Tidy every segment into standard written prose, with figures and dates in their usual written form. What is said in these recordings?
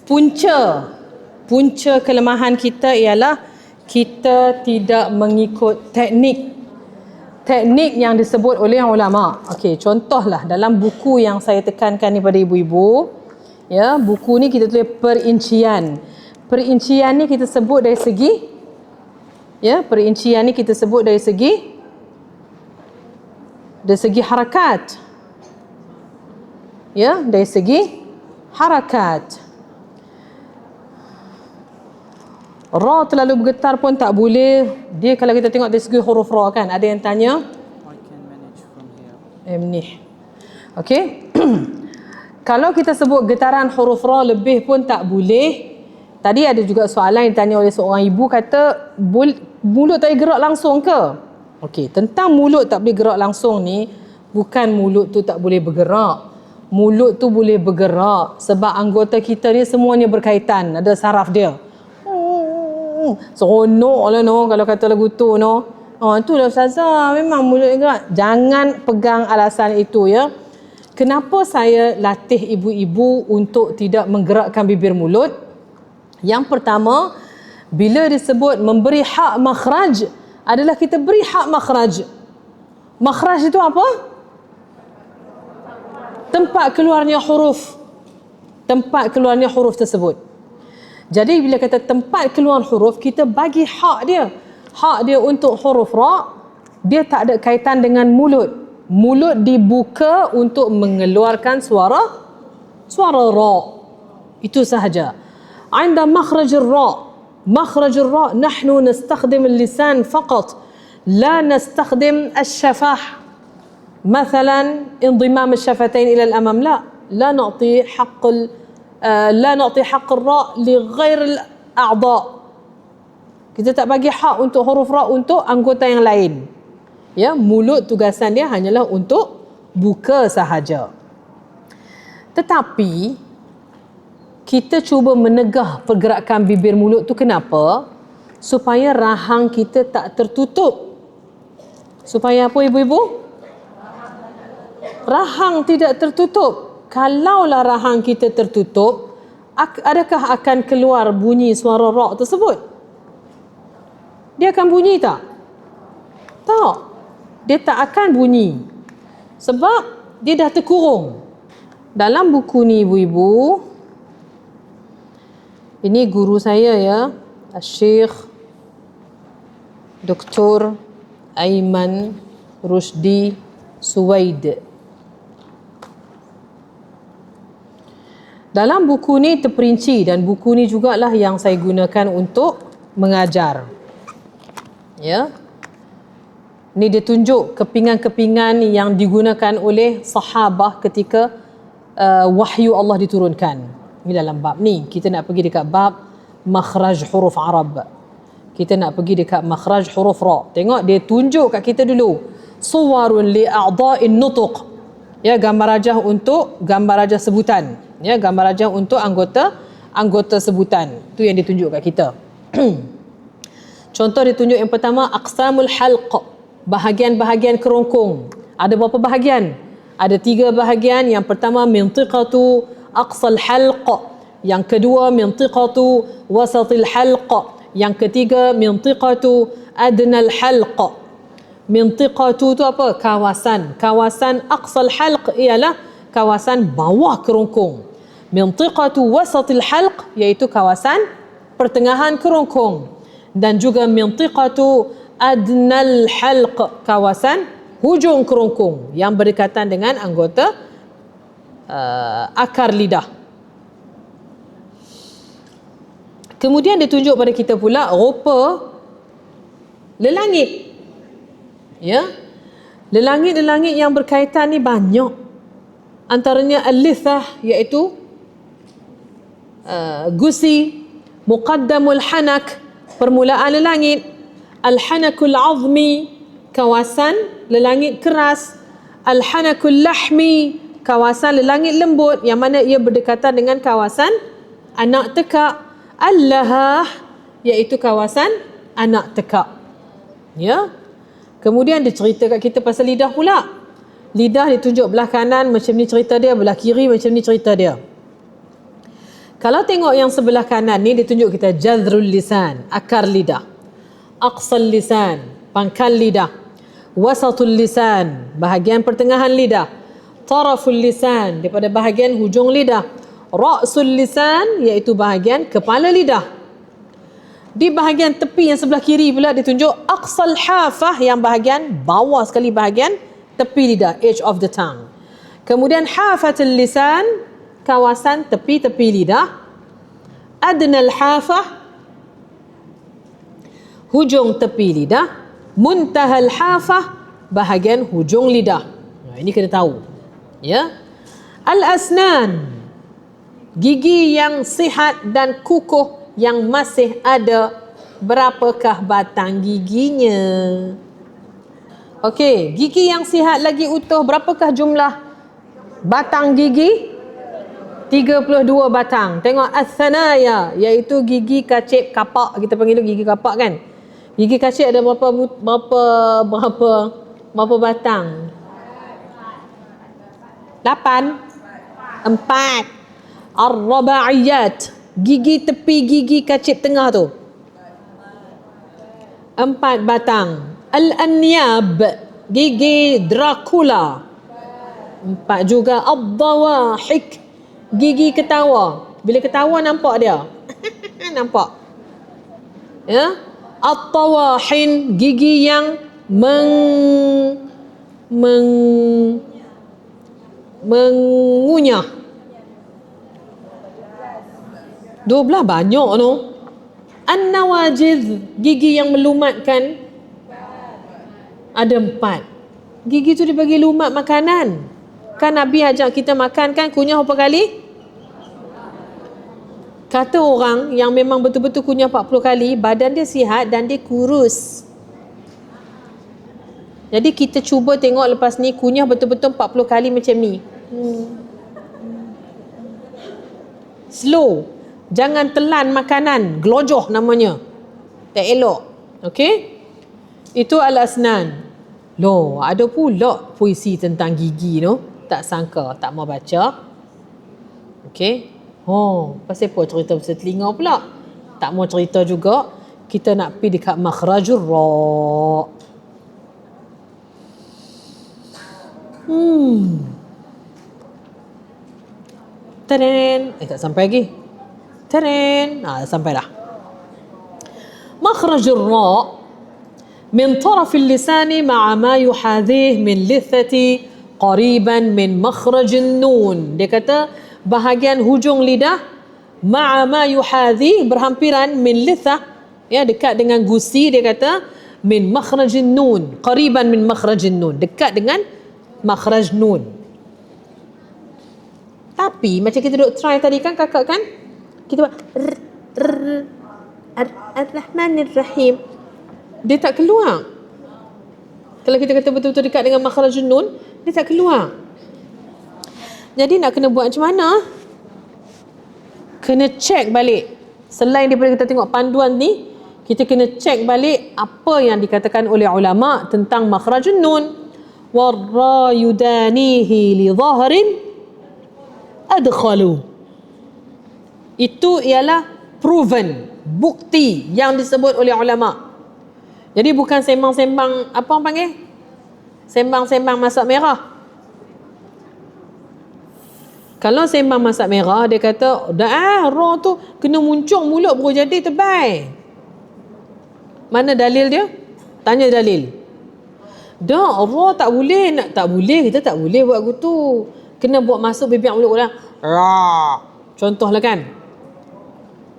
punca kelemahan kita ialah kita tidak mengikut teknik yang disebut oleh ulama. Okey, contohlah dalam buku yang saya tekankan ni pada ibu-ibu, ya, buku ni kita tulis perincian. Perincian ni kita sebut dari segi, ya, perincian ni kita sebut dari segi harakat. Ya, dari segi harakat. Ra terlalu bergetar pun tak boleh. Dia kalau kita tengok dari segi huruf ra kan, ada yang tanya I can manage from here. Menih. Okey. Kalau kita sebut getaran huruf ra lebih pun tak boleh. Tadi ada juga soalan yang ditanya oleh seorang ibu, kata mulut tak boleh gerak langsung ke? Okey, tentang mulut tak boleh gerak langsung ni, bukan mulut tu tak boleh bergerak. Mulut tu boleh bergerak sebab anggota kita ni semuanya berkaitan, ada saraf dia. Seronok lah no kalau kata lagu tu no. Itulah Ustazah, memang mulut gerak. Jangan pegang alasan itu, ya. Kenapa saya latih ibu-ibu untuk tidak menggerakkan bibir mulut? Yang pertama, bila disebut memberi hak makhraj, adalah kita beri hak makhraj. Makhraj itu apa? Tempat keluarnya huruf. Tempat keluarnya huruf tersebut. Jadi bila kata tempat keluar huruf, kita bagi hak dia. Hak dia untuk huruf ra, dia tak ada kaitan dengan mulut. Mulut dibuka untuk mengeluarkan suara ra. Itu sahaja. Anda makhraj ra. Makhraj ra, nahnu nastakhdim al-lisan faqat. La nastakhdim al-shafah. مثلا انضمام الشفتين إلى الأمام. لا نعطي حق الراء لغير الأعضاء. Kita tak bagi hak untuk huruf ra untuk anggota yang lain. Ya, mulut tugasan dia hanyalah untuk buka sahaja. Tetapi kita cuba menegah pergerakan bibir mulut tu, kenapa? Supaya rahang kita tak tertutup. Supaya apa ibu-ibu? Rahang tidak tertutup. Kalaulah rahang kita tertutup, adakah akan keluar bunyi suara ra tersebut? Dia akan bunyi tak? Tak. Dia tak akan bunyi. Sebab dia dah terkurung. Dalam buku ni ibu-ibu, ini guru saya, ya, Syekh Dr. Aiman Rusdi Suwaid. Dalam buku ni terperinci, dan buku ni jugalah yang saya gunakan untuk mengajar. Ya. Ni dia tunjuk kepingan-kepingan yang digunakan oleh sahabah ketika wahyu Allah diturunkan. Ini dalam bab ni. Kita nak pergi dekat bab makhraj huruf Arab. Kita nak pergi dekat makhraj huruf ra. Tengok dia tunjuk kat kita dulu. Suwarun li a'dha'in nutuq. Ya, gambar rajah sebutan. Ya, gambar rajah untuk anggota sebutan. Tu yang ditunjuk kat kita. Contoh ditunjuk yang pertama, aqsamul halq, bahagian-bahagian kerongkong. Ada berapa bahagian? Ada 3 bahagian. Yang pertama mintiqatu aqsal halq, yang kedua mintiqatu wasatil halq, yang ketiga mintiqatu adnal halq. Mintiqatu tu apa? Kawasan aqsal halq ialah kawasan bawah kerongkong. Mintiqatu wasatil halq iaitu kawasan pertengahan kerongkong, dan juga mintiqatu adnal halq, kawasan hujung kerongkong yang berdekatan dengan anggota akar lidah. Kemudian ditunjuk pada kita pula rupa lelangit. Ya, lelangit yang berkaitan ni banyak. Antaranya al-lithah, iaitu gusi, muqaddamul hanak, permulaan lelangit, al-hanakul azmi, kawasan lelangit keras, al-hanakul lahmi, kawasan lelangit lembut, yang mana ia berdekatan dengan kawasan anak tekak, al-lahah, iaitu kawasan anak tekak. Ya. Kemudian dia cerita kat kita pasal lidah pula. Lidah ditunjuk belah kanan macam ni cerita dia, belah kiri macam ni cerita dia. Kalau tengok yang sebelah kanan ni, dia tunjuk kita jadhrul lisan, akar lidah. Aqsal lisan, pangkal lidah. Wasatul lisan, bahagian pertengahan lidah. Taraful lisan, daripada bahagian hujung lidah. Ra'sul lisan, iaitu bahagian kepala lidah. Di bahagian tepi yang sebelah kiri pula ditunjuk aqsal hafah, yang bahagian bawah sekali, bahagian tepi lidah, edge of the tongue. Kemudian hafatul lisan, kawasan tepi-tepi lidah. Adnal hafah, hujung tepi lidah. Muntahal hafah, bahagian hujung lidah. Ini kena tahu. Ya. Al-asnan, gigi yang sihat dan kukuh yang masih ada. Berapakah batang giginya? Okey, gigi yang sihat lagi utuh, berapakah jumlah batang gigi? 32 batang. Tengok as-sanaya, iaitu gigi kacip kapak. Kita panggil gigi kapak kan? Gigi kacip ada berapa batang? 8. 4. Ar-raba'iyat, gigi tepi gigi kacip tengah tu, 4 batang. Al-anyab, gigi Dracula, 4 juga. Ad-dawahik, gigi ketawa. Bila ketawa nampak dia. Nampak. Ya. At-tawahin, gigi yang mengunyah. 12 banyak no. An-nawajiz, gigi yang melumatkan, ada 4. Gigi tu dibagi lumat makanan. Kan Nabi ajak kita makan kan, kunyah berapa kali? Kata orang yang memang betul-betul kunyah 40 kali, badan dia sihat dan dia kurus. Jadi kita cuba tengok lepas ni kunyah betul-betul 40 kali macam ni. Slow. Jangan telan makanan, gelojoh namanya. Tak elok. Okey? Itu al-asnan. Loh, ada pula puisi tentang gigi tu. Tak sangka, tak mau baca. Okey? Oh, pasal apa cerita pasal telinga pula? Tak mau cerita juga. Kita nak pergi dekat makhrajur ra. Teren. Tak sampai lagi. Teren. Sampai dah. Makhrajur ra من طرف اللسان مع ما يحاذيه من لثة قريبا من مخرج النون. Dia kata bahagian hujung lidah مع ما يحاذيه, berhampiran, min lithah, ya, dekat dengan gusi. Dia kata min makhraj nun, qariban min makhraj nun, dekat dengan makhraj nun. Tapi macam kita duk try tadi kan kakak kan, kita buat Ar-Rahmanir Rahim, dia tak keluar. Kalau kita kata betul-betul dekat dengan makhraj nun, dia tak keluar. Jadi nak kena buat macam mana? Kena check balik. Selain daripada kita tengok panduan ni, kita kena check balik apa yang dikatakan oleh ulama tentang makhraj nun. Warra yudanihi li dhahrin adkhalu. Itu ialah proven, bukti yang disebut oleh ulama. Jadi bukan sembang-sembang, apa orang panggil? Sembang-sembang masak merah. Kalau sembang masak merah, dia kata, ra tu kena muncung mulut baru jadi tebal. Mana dalil dia? Tanya dalil. Dah, ra tak boleh. Tak boleh, kita tak boleh buat gitu. Kena buat masuk bibir mulut orang. Ra. Contohlah kan.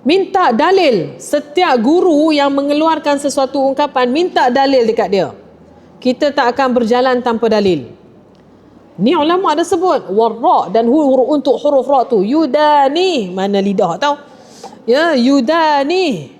Minta dalil. Setiap guru yang mengeluarkan sesuatu ungkapan, minta dalil dekat dia. Kita tak akan berjalan tanpa dalil. Ni ulama ada sebut. Warra, dan untuk huruf ra tu. Yudani. Mana lidah tau. Ya, yudani.